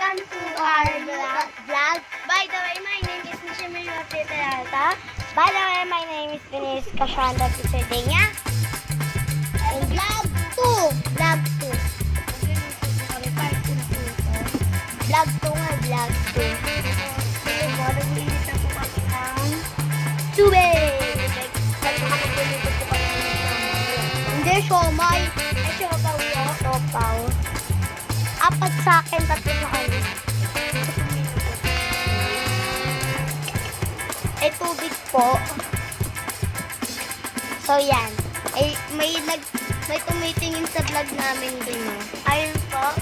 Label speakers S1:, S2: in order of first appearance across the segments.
S1: welcome to our vlog. By the way, my name is Nishimir Mafitalata. By the way, my name is Denise Kashanda Pisardenia. And vlog 2. Vlog 2. Vlog 2 nga, vlog 2. Nag-iinit na po kami ng tubig. Nagpapagulito po kami ng hindi, siomay. Ay, siopaw po. Siopaw. 4 sa akin, 3 sa kanya. Ay, tubig po. So, yan. Ay, may tumitingin sa vlog namin din, no? Ayun po.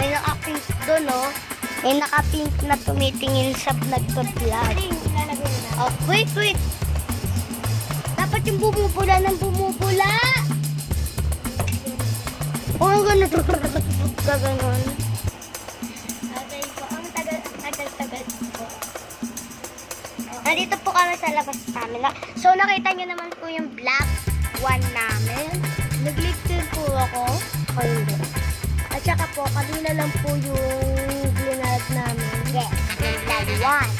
S1: May naka-pink doon, no? May naka-pink na tumitingin sa vlog to vlog. Oh, wait. Dapat yung bumubula ng bumubula. Oh, gano'n. Gaganon. Okay po. Ang tagal po. Nandito po kami sa labas namin. So, nakita nyo naman po yung black one namin. Nag-lecture po ako. O hindi. At saka po, kanina lang po yung glinad namin. Yes, yung black one.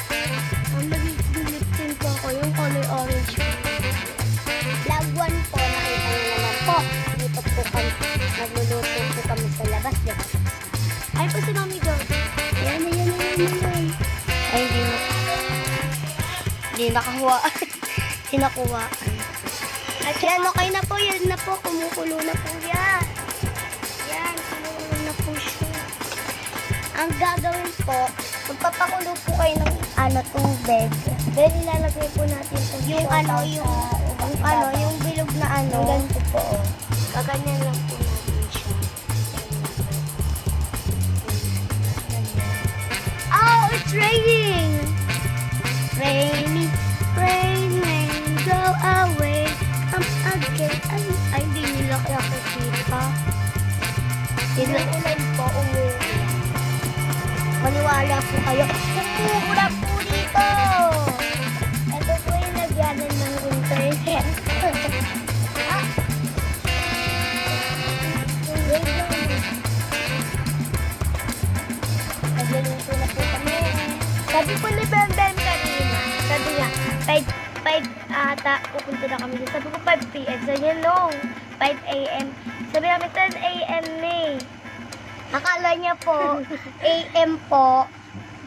S1: Ang nag-lecture po ako, yung color orange po. Black one po, nakita nyo naman po. Dito po kami, nagluluto po kami sa labas. Ay po si Mami Jo. Ayan. Ay, hindi nakakuha. Sinakuhaan. At yan, okay na po. Yan na po. Kumukulo na po yan. Yan, kumukulo na po siya. Ang gagawin po, magpapakulo po kayo ng tubig. Then, ilalagay po natin yung yung bilog na ganito po. Kaganyan lang po natin siya. Oh, it's raining! Rain, go away. Come again. Ay, hindi nila kaya kakita. Ulan po, umuwi. Maniwala po kayo. Umura po dito. Ito po yung nagyanan ng internet. Nagluluto na po kami. Sabi po ni Bemben kanina. Sabi niya, 5 ata, pupunta na kami. Sabi ko 5 p.m. Sabi niya, no, 5 a.m. Sabi namin 10 a.m. eh. Akala niya po, a.m. po,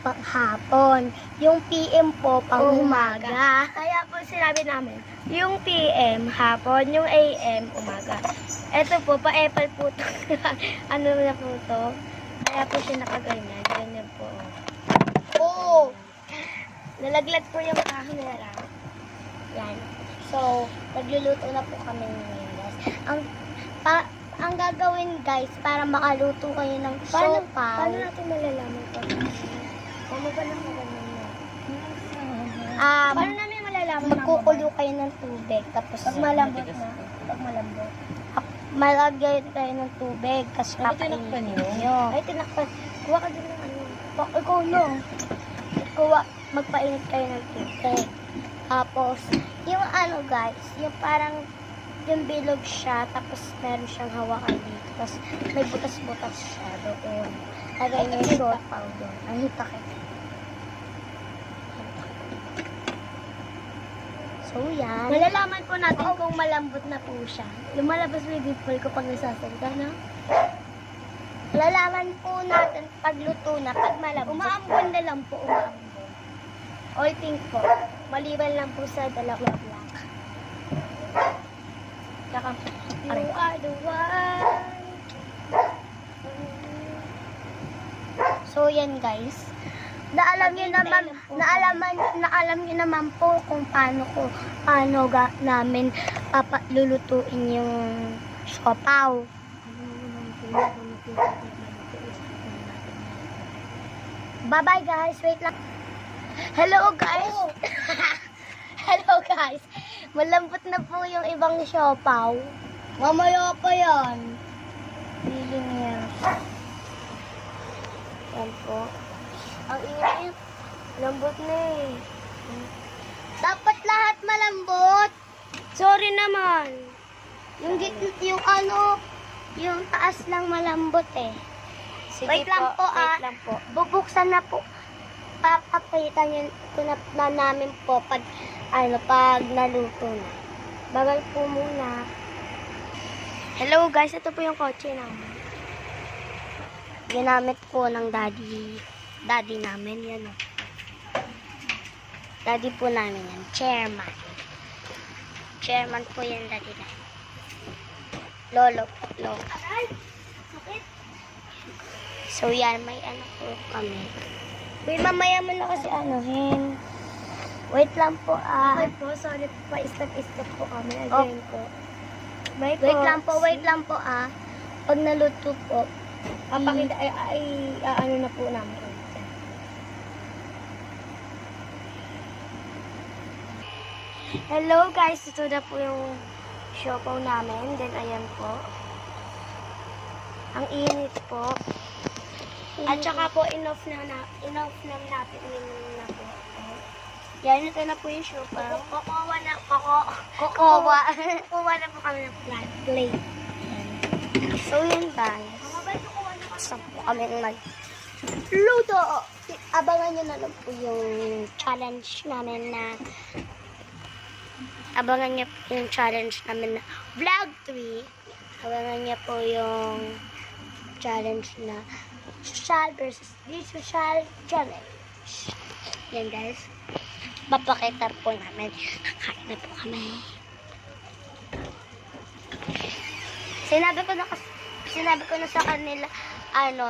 S1: pang hapon. Yung p.m. po, pang umaga. Kaya po sinabi namin, yung p.m. hapon, yung a.m. umaga. Ito po, pa-apple po ito. Ano na po ito? Kaya po siya nakaganyan. Ganyan po. Oh! Nalaglag po yung kahoy na lang. Yan. So, nagluluto na po kami ngayon, guys. Ang gagawin, guys, para makaluto kayo ng siopaw. Paano natin malalaman ito? Paano ba lang malalaman? Paano namin malalaman? Magkukulo kayo ng tubig. Tapos, pag malambot na. Malagay tayo ng tubig. Kasi kapainin nyo. Ay, tinakpan. Kuha ka din ng ikaw, no. Magpainit kayo ng tubig. Tapos, yung guys, yung parang yung bilog siya, tapos meron siyang hawakan dito. Tapos, may butas-butas siya doon. Lagay niyo yung siopaw doon. Ang hitakit. So, yan. Malalaman po natin kung malambot na po siya. Lumalabas may dimple ko pag nasasalita, no? Malalaman po natin pag luto na, pag malambot. Umaambon na lang po, umaambon. All pink po. Maliban lang po sa dalawang black. Tsaka, you are the one. So, yan guys. Naalam niyo naman po kung paano namin lulutuin yung siopaw. Bye-bye guys. Wait lang. Hello guys. Hello guys. Malambot na po yung ibang siopaw. Mamaya pa yan. Feeling niya. Yan po. Ang init. Lambot na eh. Dapat lahat malambot. Sorry naman. Yung taas lang malambot eh.
S2: Sige
S1: Wait lang po,
S2: wait lang po.
S1: Bubuksan na po. Papakita niyo po na namin po pag naluto na. Bagal po muna. Hello guys, ito po yung kotse namin. Ginamit po ng daddy namin. Yan o. Daddy po namin yan. Chairman. Chairman po yan, daddy na. Lolo po. Lolo. So yan, may ano po kami. Wait, mamaya mo na kasi anuhin. Wait lang po Okay po, sorry po. Pa-stop po kami. Again po. Wait lang po Pag naluto po, papakita, ano na po namin. Hello guys, ito na po yung siopaw namin. Then ayan po. Ang init po. At saka po, enough na natin. Ininom na po. Yan, ito na po yung siopaw. Kukuha na po kami ng plate. So yun guys. Basta po kami mag-luto. Abangan nyo na lang po yung challenge namin na vlog 3. Abangan niyo po yung challenge na social versus di social challenge. Yan guys. Papakita po namin. Kain na po kami. Sinabi ko na sa kanila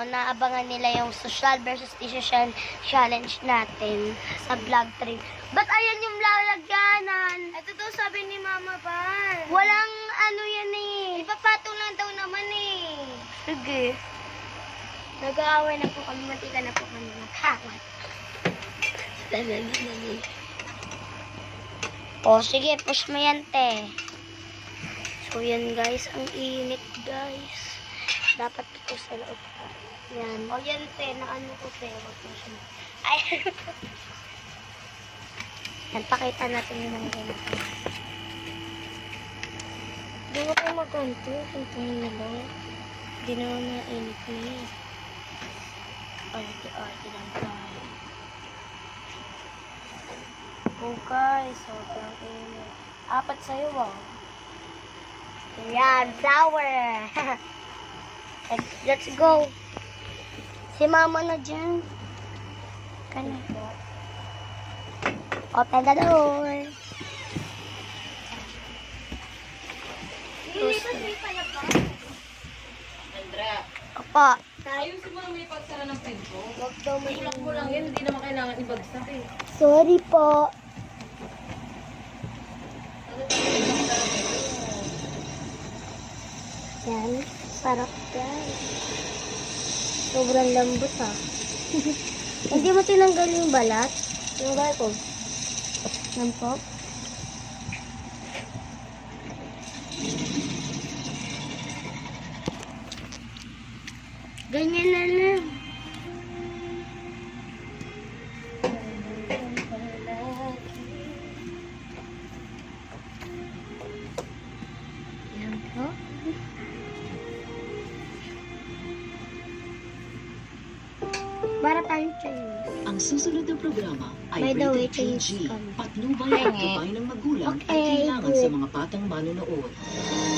S1: na abangan nila yung social versus di social challenge natin sa vlog 3. Ba't ayan yung lalagyanan? Ito daw sabi ni Mama Ban. Walang yan Ipapatong lang daw naman Sige. Nag-aaway na po kami. Matika na po kami magkawat. Sige. Push mo yan, te. So, yan guys. Ang init, guys. Dapat ito sa loob. Yan. Yan, te. Naano ko, te. Wag mo siya. Ay. Yan, pakita natin yung mga ganito. Hindi mo tayo magkanto. Kantahin nila. Hindi naman mainit na Arte lang tayo. Guys, sobrang init. 4 sa'yo, Yan, flower. Let's go. Si Mama na dyan. Open the door.
S3: Andra,
S1: Opo.
S3: ayusin mo may pagsara ng pinto.
S1: Huwag daw may
S3: Ilak mo lang yan, hindi naman kailangan ibagsak
S1: Sorry po. Yan. Sarap guys. Sobrang lambot Hindi mo tinanggal yung balat? Tinanggal ko. Yan po. Ganyan na lang. Yan po. Para tayong Chinese.
S4: Ang susunod na programa
S1: By
S4: ay
S1: the way,
S4: rated
S1: Chinese
S4: PG.
S1: kami.
S4: Patnubay at gabay ng magulang
S1: Okay,
S4: ay kailangan
S1: good.
S4: sa mga batang manonood.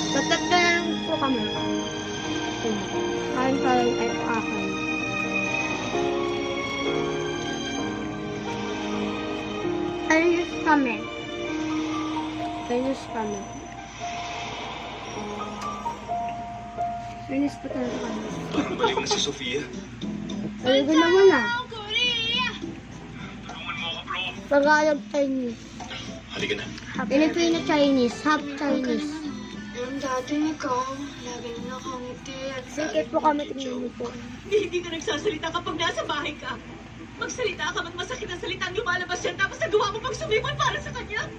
S1: Tatlo na lang po kami. Kain ay akin. Ayos kami. Ayos kami. Ayos pa talaga kami.
S5: Balik na si Sofia.
S1: Ayos na muna.
S5: Tulungan mo ako, bro.
S1: Tagalog Chinese.
S5: Halika na.
S1: Filipino Chinese. Half Chinese.
S6: Yung dati ikaw, lagi na nakangiti at
S1: Sikit po kami tingin po.
S6: hindi ka nagsasalita kapag nasa bahay ka. Magsalita ka, masakit ang salita ang lumalabas yan, tapos nagawa mo pag sumipon para sa kanya.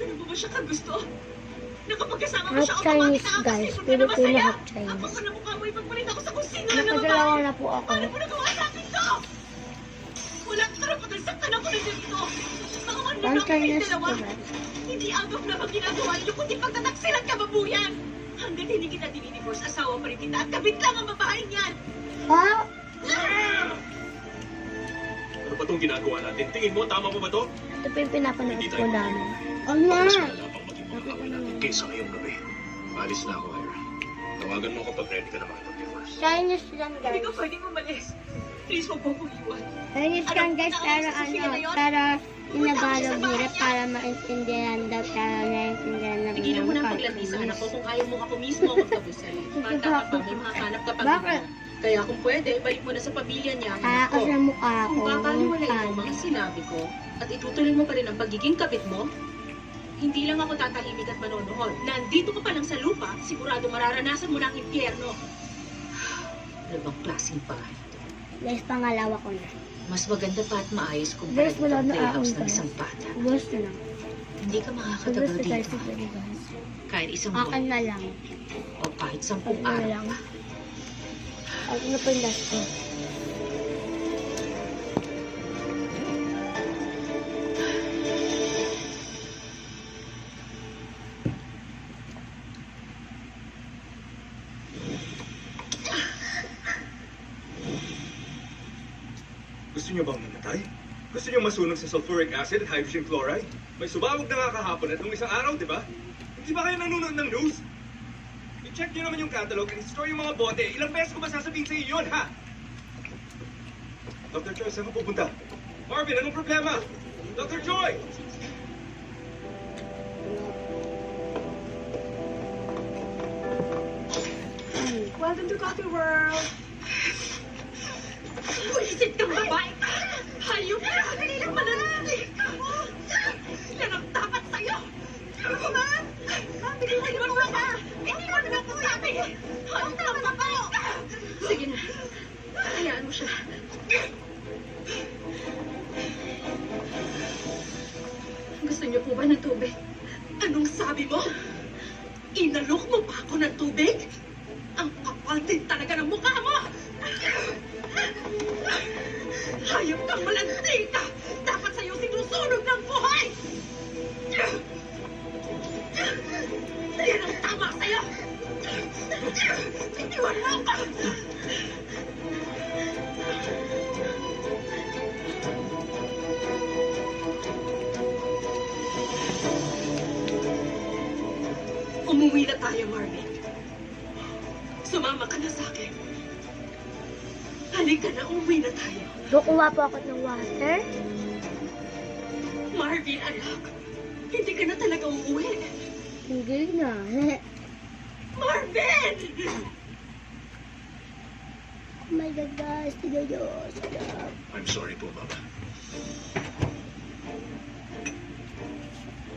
S6: Ganun mo ba siya kagusto? Na kapag kasama mo
S1: Half
S6: siya,
S1: Chinese,
S6: automatic
S1: guys.
S6: nakakasipon ka na
S1: Filipino
S6: masaya.
S1: half Chinese.
S6: Ang kapal na mukha mo, ipagpalit ako sa kung sino na
S1: Nakadalawa
S6: babae.
S1: na po ako.
S6: Paano mo nagawa sa akin to? Wala ka karapatan saktan ako ng dito. Mga
S1: Half
S6: manlulok kayong
S1: Chinese
S6: dalawa.
S1: diba?
S6: Hindi out of love ang ginagawa niyo, kundi pagtataksilan kababuyan. Hanggat hindi kita dininivorce, asawa pa rin kita at kabit lang ang babaeng yan.
S1: Ha?
S5: tong ginagawa natin. Tingin mo, tama mo ba to?
S1: Ito po yung pinapanood
S5: Hindi
S1: po
S5: tayo
S1: namin.
S5: Mas malala pang maging mga kamay natin kaysa ngayong gabi. Alis na ako, Ira. Tawagan mo ako pag ready ka na makipag-divorce.
S1: Chinese lang
S6: Hindi
S1: guys.
S6: ka pwedeng umalis. Please, huwag mo akong iwan.
S1: Chinese lang guys, pero pero inagalog nila para maintindihan daw, para maintindihan na
S6: Tigilan mo na ang paglandisan, anak ko. Kung ayaw mo ako mismo ang magkabusan. Bata ka pa, may makahanap ka pa.
S1: Bakit?
S6: Kaya kung pwede, balik mo na sa pamilya niya, anak
S1: Ako
S6: ko.
S1: sa mukha ko.
S6: Kung kakaliwalain mo ang mga sinabi ko, at itutuloy mo pa rin ang pagiging kabit mo, hindi lang ako tatahimik at manonood. Nandito ka pa lang sa lupa, sigurado mararanasan mo na ang impyerno. Ano bang klaseng bahay ito?
S1: Guys, pangalawa ko na.
S6: Mas maganda pa at maayos kung
S1: Guys, wala na
S6: playhouse
S1: akong
S6: ng isang bata.
S1: Gusto na.
S6: Hindi ka makakatagal
S1: Gusto guys,
S6: dito.
S1: guys.
S6: Kahit isang
S1: Akin
S6: buwan
S1: na lang.
S6: o kahit 10
S1: Akin na
S6: araw
S1: lang.
S6: pa.
S1: Akin na po yung last ko.
S5: Gusto niyo bang mamatay? Gusto niyo masunog sa sulfuric acid at hydrogen chloride? May sumabog na nga kahapon at nung isang araw, di ba? Hindi ba kayo nanonood ng news? I-check niyo naman yung catalog and store yung mga bote. Ilang beses ko ba sasabihin sa iyo yun, ha? Dr. Joy, saan ka pupunta? Marvin, anong problema? Dr. Joy!
S6: Welcome to Coffee World! Buisit kang babae! Hayop ka! Kanilang mananali ka! Yan ang dapat sa'yo! Ma'am! Pinitiwan mo ka! Hindi mo naman po sabi! Ang dapat pa! Sige na. Hayaan mo siya. Gusto niyo po ba ng tubig? Anong sabi mo? Inalok mo pa ako ng tubig? Ang kapal din talaga ng mukha mo! Hayop kang malandita! Dapat sa'yo sinusunog ng buhay! Yan ang tama sa'yo! Itiwan mo ako! Umuwi na tayo, Marvin. Sumama ka na sa akin. Halika na, umuwi na tayo.
S1: Kukuha po ako ng water.
S6: Marvin, anak. Hindi ka na talaga uuwi.
S1: Hindi na.
S6: Marvin!
S1: Oh my God, guys. Tiga Diyos.
S5: I'm sorry po, Mama.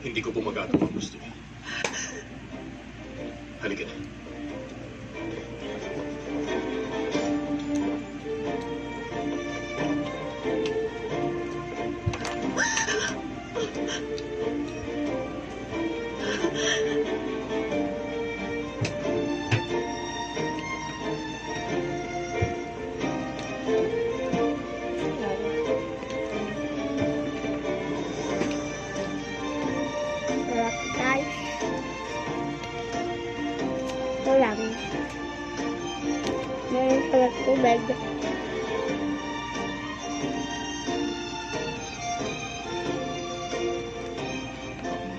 S5: Hindi ko po magagawa ang gusto niyo. Halika na.
S1: Sarap, guys. Ito lang. Meron sarap tubig.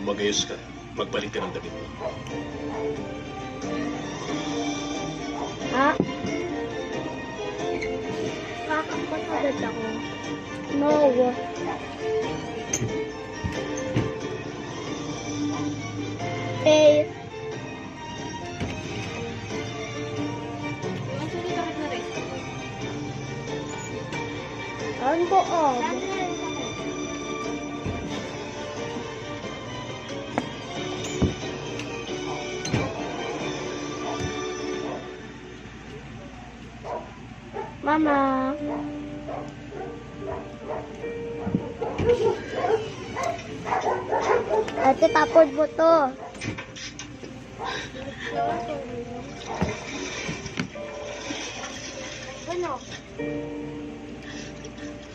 S5: Magayos ka. Magbalik ka ng damit mo.
S1: Ha? Kakapagod ako. No. Eh, ang buo. Mama. Ate, tapod mo to. Ano?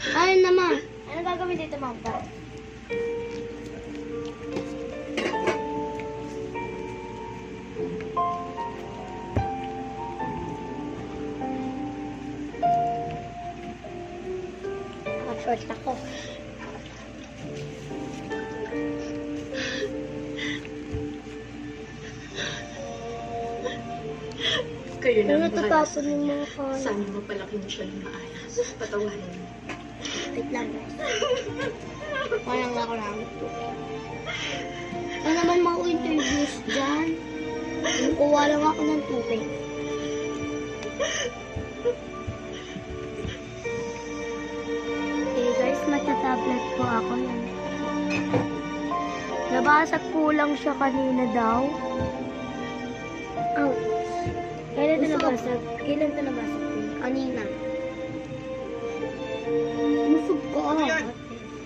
S1: Ano naman? Ano gagawin dito, Mama? short ako.
S6: Kayo
S1: Ano
S6: na ang bahala sa
S1: natatapon yung
S6: kanya.
S1: mga kanin?
S6: Sana mapalaki mo siya ng maayos. Patawarin mo.
S1: Wait lang guys. Parang ako lang. Ano naman mga interviews dyan? Kuha lang ako ng tubig. Okay guys, matatablet po ako yan. Nabasag po lang siya kanina daw. Oh. Kailan ito nabasag? Kailan ito nabasag? Kanina. Musog ko.
S5: Ano yan?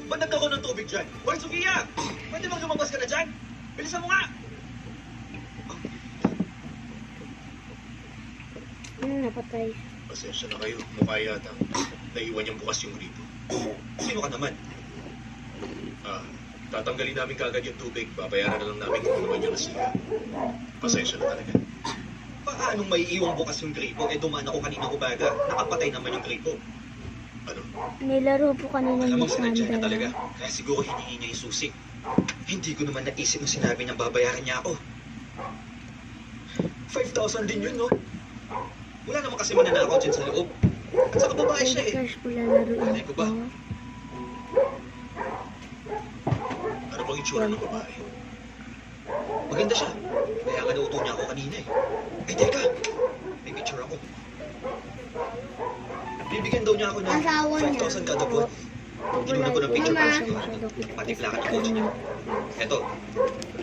S5: Ba't nagkaroon ng tubig dyan? Hoy, Sofia! Pwede bang lumabas ka na dyan? Bilisan mo nga!
S1: Ano napatay?
S5: Pasensya na kayo. Mukha yata. Naiwan niyang bukas yung gripo. Sino ka naman? Tatanggalin namin kagad yung tubig. Babayaran na lang namin kung ano man yung nasira. Pasensya na talaga. Paanong may iwang bukas yung gripo? Dumaan ako kanina umaga. Nakapatay naman yung gripo. Ano?
S1: Nilaro po kanina
S5: Alam
S1: ni
S5: mo, sinadya niya
S1: Sandra.
S5: talaga. Kaya siguro hiningi niya yung susi. Hindi ko naman naisip nung sinabi niyang babayaran niya ako. 5,000 din yun, no? Wala naman kasi mananakaw dyan sa loob. At saka babae siya
S1: Candy
S5: eh.
S1: Crush po lalaroin
S5: Nanay ko
S1: ko.
S5: ba? Ano bang itsura ng babae? Maganda siya. Kaya nga nauto niya ako kanina eh. Ay, teka! May picture ako. Bibigyan daw niya ako ng
S1: Asawa niya.
S5: 5,000 kada buwan. Kinuha ko ng picture para sigurado. Pati plaka ng kotse niya. Eto.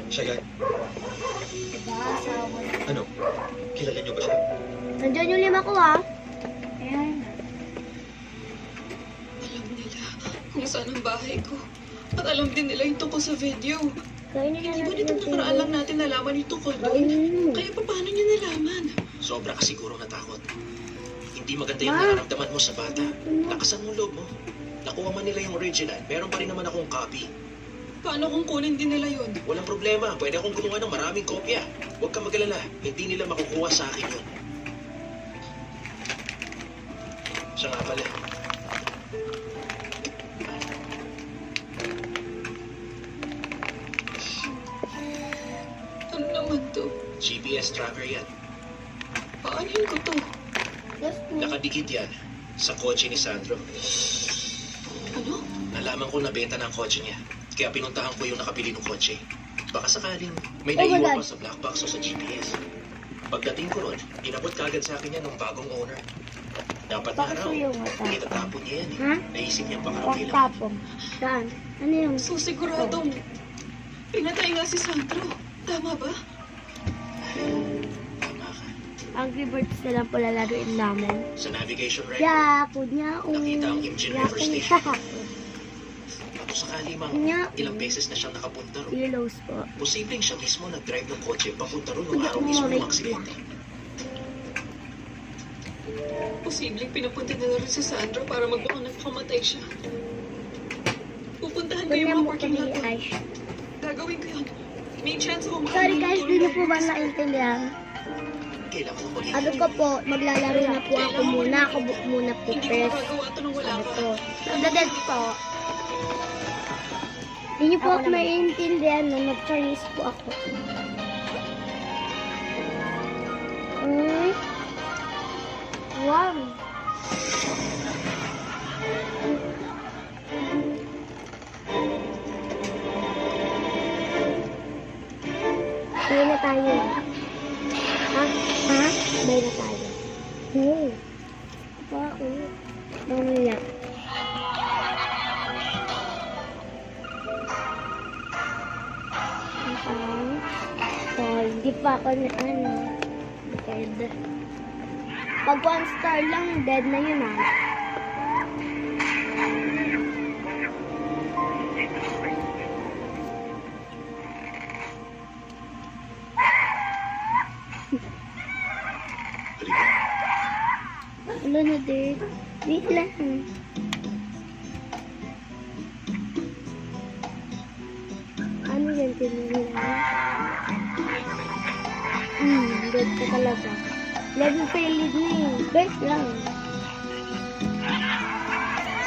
S5: Siya yan.
S1: Diba, asawa niya.
S5: Ano? Kilala niyo ba siya?
S1: Nandiyan yung lima ko ha. Ayan.
S6: Alam nila kung saan ang bahay ko. At alam din nila yung tungkol sa video.
S1: Kainin na
S6: Hindi ba
S1: natin
S6: nitong
S1: yung
S6: nakaraan lang
S1: tubig.
S6: natin nalaman yung tungkol doon?
S1: Kainin mo.
S6: Kaya paano niya nalaman?
S5: Sobra ka siguro natakot. Hindi maganda yung
S1: Ma.
S5: nararamdaman mo sa bata. Lakasan mo loob mo. Nakuha man nila yung original, meron pa rin naman akong copy.
S6: Paano kung kunin din nila yun?
S5: Walang problema, pwede akong gumawa ng maraming kopya. Huwag ka mag-alala, hindi nila makukuha sa akin yun. Siya nga pala.
S6: Ano naman to?
S5: GPS tracker yan.
S6: Paanohin ko to?
S1: Yes, po.
S5: Nakadikit yan sa kotse ni Sandro.
S6: Ano?
S5: Nalaman ko na benta ng kotse niya. Kaya pinuntahan ko yung nakabili ng kotse. Baka sakaling may
S1: Oh my
S5: naiwan
S1: God.
S5: pa sa black box o sa GPS. Pagdating ko ron, inabot kagad sa akin yan ng bagong owner. Dapat na
S1: Bakit
S5: raw.
S1: yung matapon?
S5: Itatapon niya yan eh.
S1: Ha?
S5: Naisip niya baka
S1: Huwag
S5: okay lang.
S1: tapong. Saan? Ano yung...
S6: So siguradong pinatay nga si Sandro. Tama ba?
S5: Tama ka.
S1: Angry Birds na lang po lalaroin namin.
S5: Sa navigation record,
S1: Yakod niya.
S5: Nakita ang Imjin River Station. Kung sakali mang
S1: Nya.
S5: ilang beses na siyang nakapunta ron,
S1: Yellows po.
S5: posibleng siya mismo nag-drive ng kotse papunta ron nung
S1: Hindi
S5: araw
S1: ko
S5: mismo ng
S1: ma-make
S5: aksidente.
S6: Posibleng pinapunta nila rin si Sandro para magbaka nagpakamatay siya. Pupuntahan ko yung
S1: Ganyan
S6: mga
S1: mo
S6: parking lot
S1: kami
S6: doon.
S1: ay.
S6: Gagawin ko yun. May chance ako
S1: Sorry guys,
S6: makakatulong
S1: di na po
S6: kay
S1: ba
S6: Sandro.
S1: naintindihan?
S5: Kailangan mo maging
S1: Ano ko po, maglalaro na po ako muna. Ako muna po
S6: Hindi ko
S1: first.
S6: magagawa ito nang wala
S1: Ano
S6: ka.
S1: to? Nagdadad po. Hindi niyo po ako maiintindihan na nag-Chinese po ako. Wow. Bay na tayo. Ha? Ha? Bay na tayo. Bakit? Mamaya. So, hindi pa ako na ano. Dead. Pag 1 star lang, dead na yun ah.
S5: halika.
S1: Wala na dead. Wait lang. Ano yan tinignan? Dead ka talaga. Level failed na eh. Wait lang.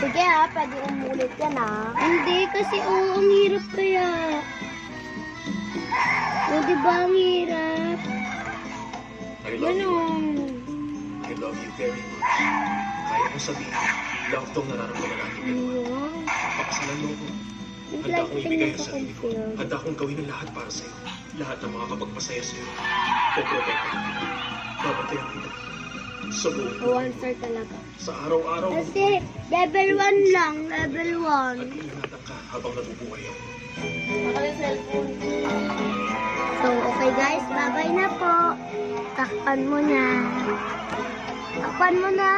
S1: Sige ha, pwede umulit yan ha. Hindi, kasi ang hirap kaya. O, diba ang hirap?
S5: I love you.
S1: Ganun.
S5: I love you very much. Kaya kong sabihin, love tong nararamdaman natin dalawa. Pakasalan mo ko. Handa akong ibigay ang sarili ko. Handa akong gawin ang lahat para sa'yo. Lahat ng makakapagpasaya sa'yo. Poprotekta kita. Babantayan kita. Sa buong buhay
S1: One
S5: mo.
S1: star talaga.
S5: Sa araw-araw mo.
S1: Kasi level 1 lang, level
S5: At
S1: 1.
S5: iingatan ka habang nabubuhay ako.
S3: Baka yung cellphone.
S1: So, okay guys, bye-bye na po. Takpan mo na. Takpan mo na.